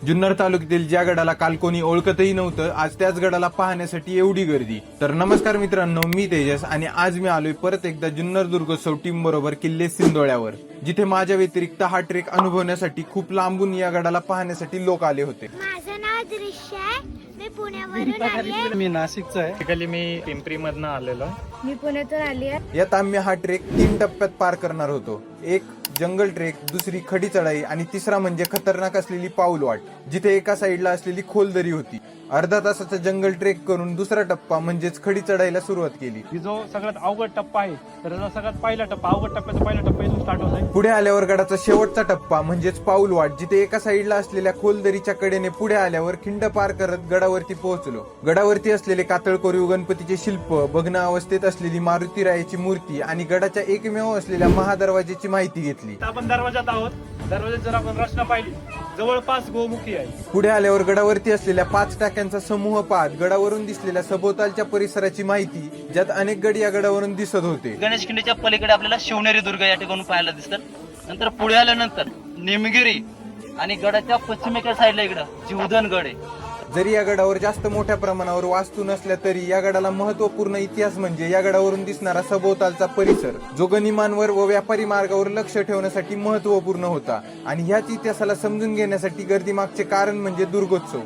जुन्नर तालुक्यातील ज्या गडाला काल कोणी ओळखतही नव्हतं, आज त्याच गडाला पाहण्यासाठी एवढी गर्दी. तर नमस्कार मित्रांनो, मी तेजस आणि आज मी आलोय परत एकदा जुन्नर दुर्गोत्सव टीम बरोबर किल्ले सिंदोळ्यावर, जिथे माझ्या व्यतिरिक्त हा ट्रेक अनुभवण्यासाठी खूप लांबून या गडाला पाहण्यासाठी लोक आले होते. माझं नाव दृश्य आहे, मी पुण्यावरून आली आहे. मी नाशिकचा आहे. बेसिकली मी पिंपरी मधनं आलेलो आहे. मी पुण्यातून आली आहे. यात आम्ही हा ट्रेक 3 टप्प्यात पार करणार होतो. एक जंगल ट्रेक, दुसरी खडी चढाई आणि तिसरा म्हणजे खतरनाक असलेली पाऊल वाट, जिथे एका साईडला असलेली खोल दरी होती. अर्धा तासाचा जंगल ट्रेक करून दुसरा टप्पा म्हणजेच खडी चढाईला सुरुवात केली. की जो सगळ्यात अवघड टप्पा आहे, तर त्याचा सगळ्यात पहिला टप्पा, अवघड टप्प्याचा पहिला टप्पा इथून स्टार्ट होत आहे. पुढे आल्यावर गडाचा शेवटचा टप्पा म्हणजेच पाऊल वाट, जिथे एका साईडला असलेल्या खोल दरीच्या कडेने पुढे आल्यावर खिंड पार करत गडावरती पोहोचलो. गडावरती असलेले कातळकोरीव गणपतीचे शिल्प, भग्न अवस्थेत असलेली मारुतीरायाची मूर्ती आणि गडाच्या एकमेव असलेल्या महादरवाजेची माहिती घेतली. आपण दरवाजात आहोत. दरवाजात जर आपण रचना पाहिली, जवळपास गोमुखी आहे. पुढे आल्यावर गडावरती असलेल्या 5 टाक्यांचा समूह पाहत गडावरून दिसलेल्या सभोवतालच्या परिसराची माहिती, ज्यात अनेक गड या गडावरून दिसत होते. गणेश खिंडीच्या पलीकडे आपल्याला शिवनेरी दुर्ग या ठिकाणी पाहायला दिसतात. नंतर पुढे आल्यानंतर निमगिरी आणि गडाच्या पश्चिमेकडे साईडला इकडं जीवधन गड आहे. जरी या गडावर जास्त मोठ्या प्रमाणावर वास्तू नसल्या तरी या गडाला महत्वपूर्ण इतिहास म्हणजे या गडावरून दिसणारा सभोवतालचा परिसर, जो गनिमांवर व व्यापारी मार्गावर लक्ष ठेवण्यासाठी महत्वपूर्ण होता. आणि ह्याच इतिहासाला समजून घेण्यासाठी गर्दी मागचे कारण म्हणजे दुर्गोत्सव.